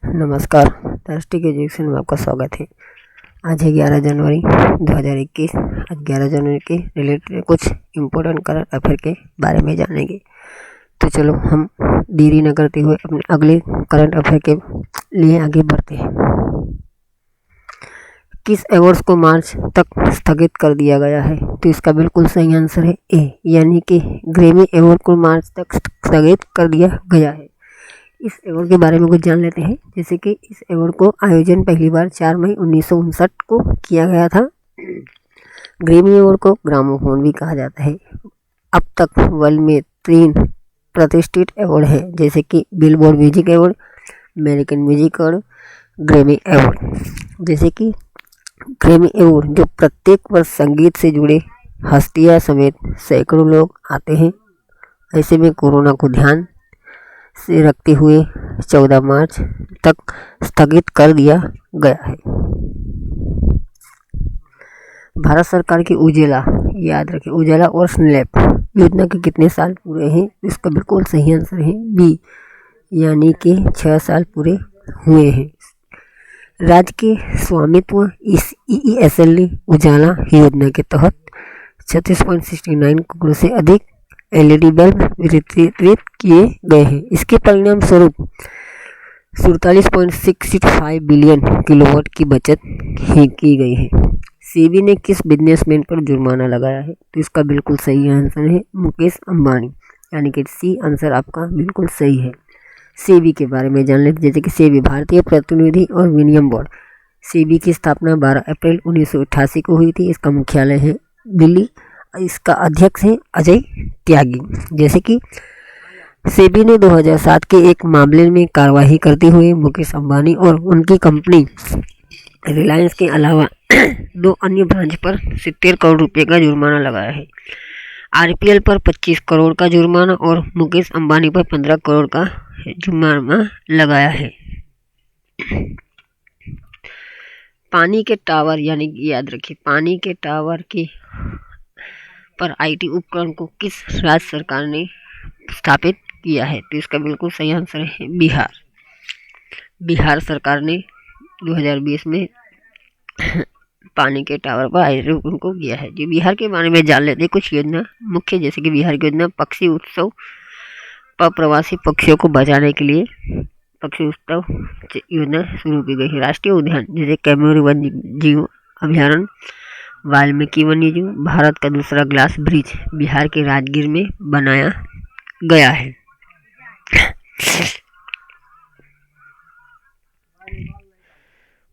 नमस्कार। राष्ट्रीय एजुकेशन में आपका स्वागत है। आज है 11 जनवरी 2021। आज 11 जनवरी के रिलेटेड कुछ इम्पोर्टेंट करंट अफेयर के बारे में जानेंगे। तो चलो हम देरी न करते हुए अपने अगले करंट अफेयर के लिए आगे बढ़ते हैं। किस अवार्ड्स को मार्च तक स्थगित कर दिया गया है? तो इसका बिल्कुल सही आंसर है ए, यानी कि ग्रैमी अवार्ड को मार्च तक स्थगित कर दिया गया है। इस अवार्ड के बारे में कुछ जान लेते हैं। जैसे कि इस अवार्ड को आयोजन पहली बार 4 मई 1959 को किया गया था। ग्रैमी अवार्ड को ग्रामोफोन भी कहा जाता है। अब तक वर्ल्ड में 3 प्रतिष्ठित अवार्ड हैं, जैसे कि billboard music award, American music award, Grammy award. जैसे कि ग्रैमी अवार्ड जो प्रत्येक वर्ष संगीत से जुड़े हस्तियां समेत सैकड़ों लोग आते हैं। ऐसे में कोरोना को ध्यान से रखते हुए 14 मार्च तक स्थगित कर दिया गया है। भारत सरकार की उजाला, याद रखें, उजाला और स्नैप योजना के कितने साल पूरे हैं? इसका बिल्कुल सही आंसर है बी, यानी कि 6 साल पूरे हुए हैं। राज्य के स्वामित्व इस EESL ने उजाला योजना के तहत 36.69 करोड़ से अधिक LED बल्ब वितरित किए गए हैं। इसके परिणाम स्वरूप 47.665 बिलियन किलोवाट की बचत ही की गई है। सेबी ने किस बिजनेसमैन पर जुर्माना लगाया है? तो इसका बिल्कुल सही आंसर है मुकेश अंबानी, यानी कि सी आंसर आपका बिल्कुल सही है। सेबी के बारे में जान लेते, जैसे कि सेबी भारतीय प्रतिनिधि और विनिमय बोर्ड। सेबी की स्थापना 12 अप्रैल 1988 को हुई थी। इसका मुख्यालय है दिल्ली। इसका अध्यक्ष है अजय त्यागी। जैसे कि सेबी ने 2007 के एक मामले में कार्रवाई करते हुए मुकेश अंबानी और उनकी कंपनी रिलायंस के अलावा 2 अन्य ब्रांच पर 70 करोड़ रुपए का जुर्माना लगाया है। RPL पर 25 करोड़ का जुर्माना और मुकेश अंबानी पर 15 करोड़ का जुर्माना लगाया है। पानी के टावर, यानी कि याद रखिए, पानी के टावर के पर IT उपकरण को किस राज्य सरकार ने स्थापित किया है? तो इसका बिल्कुल सही आंसर है बिहार। बिहार सरकार ने 2020 में पानी के टावर पर IT उपकरण को किया है। जो बिहार के बारे में जान लेते कुछ योजना मुख्य, जैसे कि बिहार की योजना पक्षी उत्सव पर प्रवासी पक्षियों को बचाने के लिए पक्षी उत्सव योजना शुरू की गई है। राष्ट्रीय उद्यान, जैसे कैमूर वन्य जीव अभ्यारण्य, वाल्मीकि वन्यजीव, भारत का दूसरा ग्लास ब्रिज बिहार के राजगीर में बनाया गया है।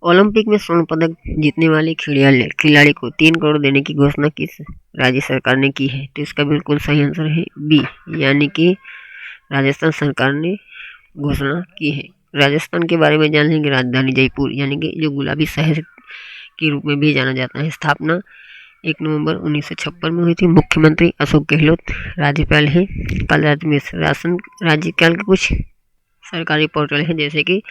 ओलंपिक में स्वर्ण पदक जीतने वाले खिलाड़ी को 3 करोड़ देने की घोषणा किस राज्य सरकार ने की है? तो इसका बिल्कुल सही आंसर है बी, यानी कि राजस्थान सरकार ने घोषणा की है। राजस्थान के बारे में जान लेंगे। राजधानी जयपुर, यानी कि जो गुलाबी शहर के रूप में भी जाना जाता है। स्थापना 1 नवंबर 1956 में हुई थी। मुख्यमंत्री अशोक गहलोत राज्यपाल हैं। कलराज मिश्र। राज्यपाल के कुछ सरकारी पोर्टल हैं, जैसे कि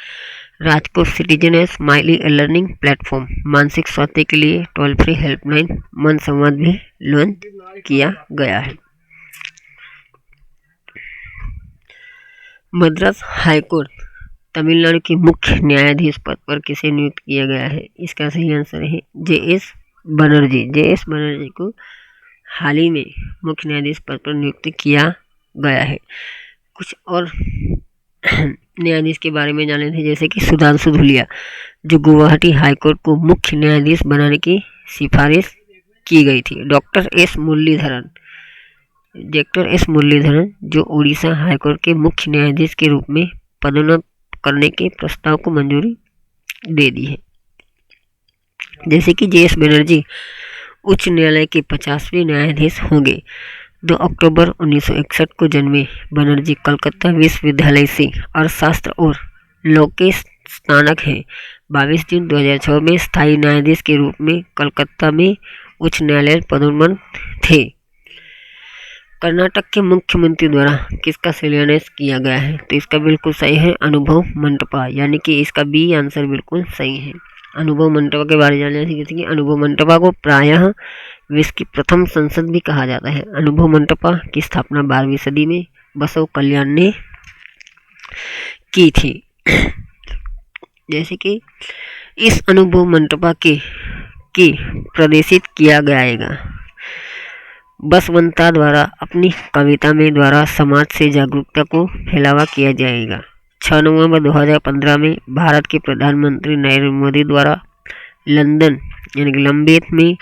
राजकोट सिटीजन है, स्माइली लर्निंग प्लेटफॉर्म, मानसिक स्वास्थ्य के लिए टोल फ्री हेल्पलाइन मन संवाद भी लॉन्च किया गया है। मद्रास हाईकोर्ट तमिलनाडु के मुख्य न्यायाधीश पद पर किसे नियुक्त किया गया है? इसका सही आंसर है JS बनर्जी। JS बनर्जी को हाल ही में मुख्य न्यायाधीश पद पर नियुक्त किया गया है। कुछ और न्यायाधीश के बारे में जाने थे, जैसे कि सुधांशु धूलिया, जो गुवाहाटी हाईकोर्ट को मुख्य न्यायाधीश बनाने की सिफारिश की गई थी। डॉक्टर एस मुरलीधरन, जो उड़ीसा हाईकोर्ट के मुख्य न्यायाधीश के रूप में पदोन्नत करने के प्रस्ताव को मंजूरी दे दी है। जैसे कि JS बनर्जी उच्च न्यायालय के 50वें न्यायाधीश होंगे। 2 अक्टूबर 1961 को जन्मे बनर्जी कलकत्ता विश्वविद्यालय से अर्थशास्त्र और लॉ के स्नातक हैं। 22 जून 2006 में स्थायी न्यायाधीश के रूप में कलकत्ता में उच्च न्यायालय पदोन्नत थे। कर्नाटक के मुख्यमंत्री द्वारा किसका शिलान्यास किया गया है? तो इसका बिल्कुल सही है अनुभव मंटपा, यानी कि इसका बी आंसर बिल्कुल सही है। अनुभव मंटपा के बारे में जानना सीखेंगे। अनुभव मंटपा को प्रायः विश्व की प्रथम संसद भी कहा जाता है। अनुभव मंटपा की स्थापना 12वीं सदी में बसव कल्याण ने की थी। जैसे कि इस अनुभव मंटपा की प्रदर्शित किया जाएगा। बसवंता द्वारा अपनी कविता में द्वारा समाज से जागरूकता को फैलावा किया जाएगा। 6 नवंबर 2015 में भारत के प्रधानमंत्री नरेंद्र मोदी द्वारा लंदन यानी कि लंबेत में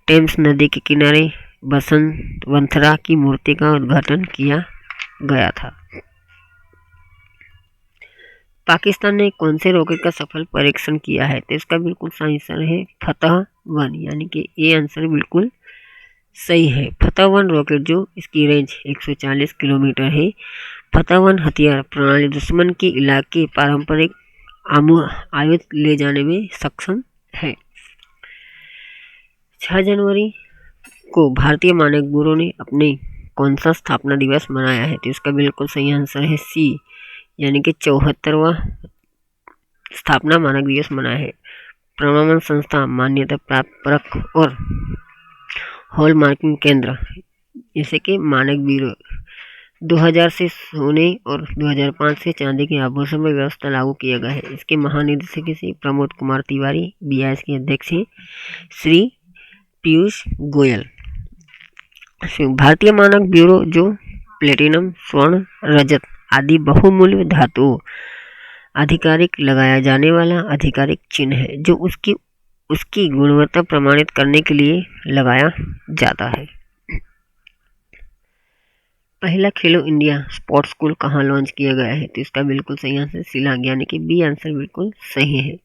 टेम्स नदी के किनारे बसवंतरा की मूर्ति का उद्घाटन किया गया था। पाकिस्तान ने कौन से रॉकेट का सफल परीक्षण किया है? तो इसका बिल्कुल सही आंसर है फतह-1, यानी कि ये आंसर बिल्कुल सही है। फतह-1 रॉकेट जो इसकी रेंज 140 किलोमीटर है। फतह-1 हथियार प्रणाली दुश्मन के इलाके पारंपरिक आयुध ले जाने में सक्षम है। 6 जनवरी को भारतीय मानक ब्यूरो ने अपने कौन सा स्थापना दिवस मनाया है? तो इसका बिल्कुल सही आंसर है सी, यानी कि 74वां स्थापना मानक दिवस मनाया है। प्रमाणन संस्था, मान्यता प्राप्त परख और हॉलमार्किंग केंद्र जैसे कि मानक ब्यूरो 2000 से सोने और 2005 से चांदी के आभूषण में व्यवस्था लागू किया गया है। इसके महानिदेशक श्री प्रमोद कुमार तिवारी, BIS के अध्यक्ष हैं श्री पीयूष गोयल। भारतीय मानक ब्यूरो जो प्लेटिनम, स्वर्ण, रजत आदि बहुमूल्य धातुओं आधिकारिक लगाया जाने वाला आधिकारिक चिन्ह है जो उसकी गुणवत्ता प्रमाणित करने के लिए लगाया जाता है। पहला खेलो इंडिया स्पोर्ट्स स्कूल कहाँ लॉन्च किया गया है? तो इसका बिल्कुल सही आंसर शिलांग, यानी कि बी आंसर बिल्कुल सही है।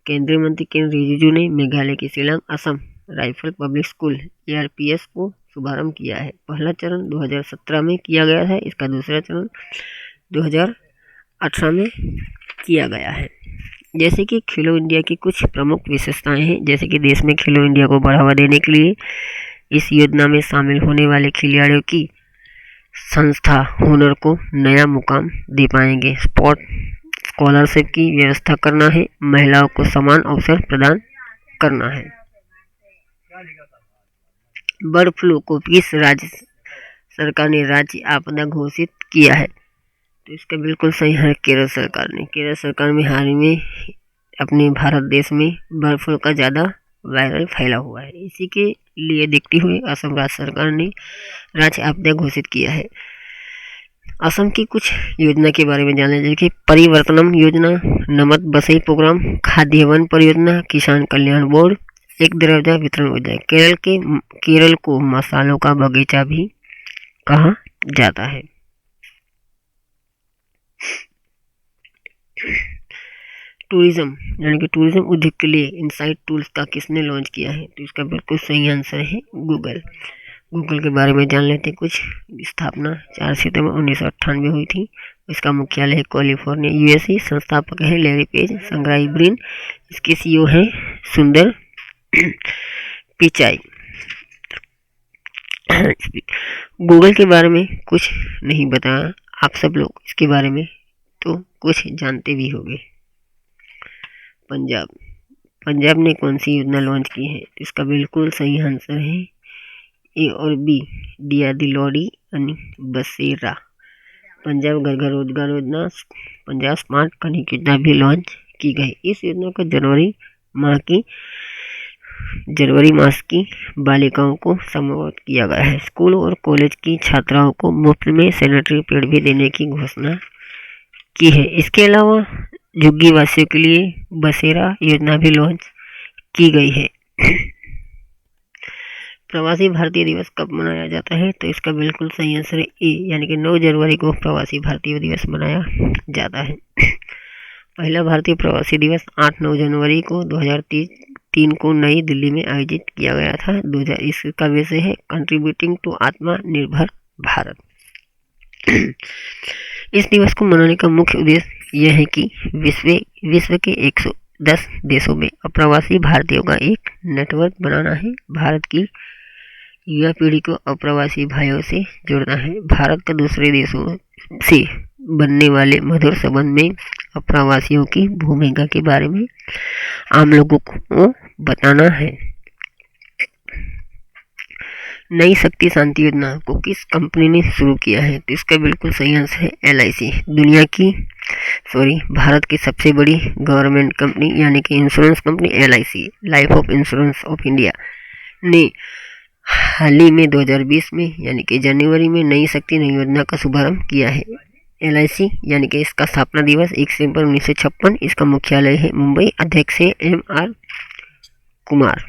केंद्रीय मंत्री किरेन रिजिजू ने मेघालय के Shillong Assam rifle public school ARPS को शुभारंभ किया है। पहला चरण 2017 में किया गया है, इसका दूसरा चरण 2018 में किया गया है। जैसे कि खेलो इंडिया की कुछ प्रमुख विशेषताएं हैं, जैसे कि देश में खेलो इंडिया को बढ़ावा देने के लिए इस योजना में शामिल होने वाले खिलाड़ियों की संस्था हुनर को नया मुकाम दे पाएंगे। स्पोर्ट स्कॉलरशिप की व्यवस्था करना है, महिलाओं को समान अवसर प्रदान करना है। बर्ड फ्लू को किस राज्य सरकार ने राज्य आपदा घोषित किया है? तो इसका बिल्कुल सही है केरल सरकार ने। केरल सरकार में हाल ही में अपने भारत देश में बर्ड फ्लू का ज़्यादा वायरल फैला हुआ है, इसी के लिए देखते हुए असम राज्य सरकार ने राज्य आपदा घोषित किया है। असम की कुछ योजना के बारे में जाना जाए कि परिवर्तनम योजना, नमद बसई प्रोग्राम, खाद्य वन परियोजना, किसान कल्याण बोर्ड, एक दरवाजा वितरण योजना। केरल को मसालों का बगीचा भी कहा जाता है। टूरिज्म यानी कि टूरिज्म उद्योग के लिए इनसाइट टूल्स का किसने लॉन्च किया है? तो इसका बिल्कुल सही आंसर है गूगल। गूगल के बारे में जान लेते हैं कुछ। स्थापना 4 सितंबर 1998 हुई थी। इसका मुख्यालय है कैलिफोर्निया, USA। संस्थापक है लैरी पेज, संग्राही ब्रिन। इसके CEO हैं सुंदर पिचाई। गूगल के बारे में कुछ नहीं बताया, आप सब लोग इसके बारे में तो कुछ जानते भी होंगे। पंजाब ने कौन सी योजना लॉन्च की है? इसका बिल्कुल सही आंसर है A और B, दिया दिलौड़ी यानी बसेरा। पंजाब घर घर रोजगार योजना, पंजाब स्मार्ट कनेक्ट योजना भी लॉन्च की गई। इस योजना को जनवरी मास की बालिकाओं को संबोधित किया गया है। स्कूल और कॉलेज की छात्राओं को मुफ्त में सैनिटरी पैड भी देने की घोषणा की है। इसके अलावा झुग्गी वासियों के लिए बसेरा योजना भी लॉन्च की गई है। प्रवासी भारतीय दिवस कब मनाया जाता है? तो इसका बिल्कुल सही आंसर है ए, यानी कि 9 जनवरी को प्रवासी भारतीय दिवस मनाया जाता है। पहला भारतीय प्रवासी दिवस 8-9 जनवरी को 2003 को नई दिल्ली में आयोजित किया गया था। इसका विषय है कंट्रीब्यूटिंग टू आत्मनिर्भर भारत। इस दिवस को मनाने का मुख्य उद्देश्य यह है कि विश्व के 110 देशों में अप्रवासी भारतीयों का एक नेटवर्क बनाना है। भारत की युवा पीढ़ी को अप्रवासी भाइयों से जोड़ना है। भारत का दूसरे देशों से बनने वाले मधुर संबंध में अप्रवासियों की भूमिका के बारे में आम लोगों को बताना है। नई शक्ति शांति योजना को किस कंपनी ने शुरू किया है? तो इसका बिल्कुल सही आंसर है LIC। दुनिया की भारत की सबसे बड़ी गवर्नमेंट कंपनी यानी कि insurance company LIC, life of insurance of India, ने हाल ही में 2020 में यानी कि जनवरी में नई शक्ति नई योजना का शुभारंभ किया है। LIC यानी कि इसका स्थापना दिवस 1 सितंबर 1956। इसका मुख्यालय है मुंबई। अध्यक्ष है MR कुमार।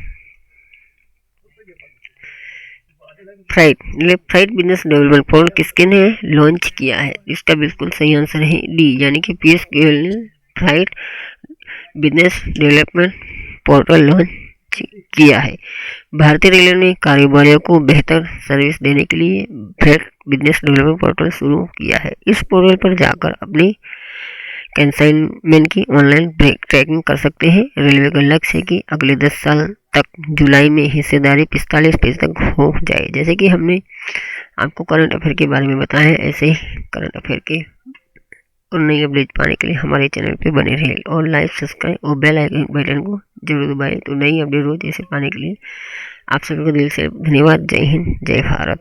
फ्राइट बिजनेस डेवलपमेंट पोर्टल किसके ने लॉन्च किया है? इसका बिल्कुल सही आंसर है डी, यानी कि पीयूष गोयल ने freight business development portal launch किया है। भारतीय रेलवे ने कारोबारियों को बेहतर सर्विस देने के लिए फ्राइट बिजनेस डेवलपमेंट पोर्टल शुरू किया है। इस पोर्टल पर जाकर अपनी कंसाइनमेंट की ऑनलाइन ट्रैकिंग कर सकते हैं। रेलवे का लक्ष्य है कि अगले 10 साल तक जुलाई में हिस्सेदारी 45% तक हो जाए। जैसे कि हमने आपको करंट अफेयर के बारे में बताया है, ऐसे ही करंट अफेयर के और नई अपडेट पाने के लिए हमारे चैनल पे बने रहे और लाइक, सब्सक्राइब और बेल आइकन बटन को जरूर दबाएं। तो नई अपडेट रोज जैसे पाने के लिए आप सभी को दिल से धन्यवाद। जय हिंद, जय भारत।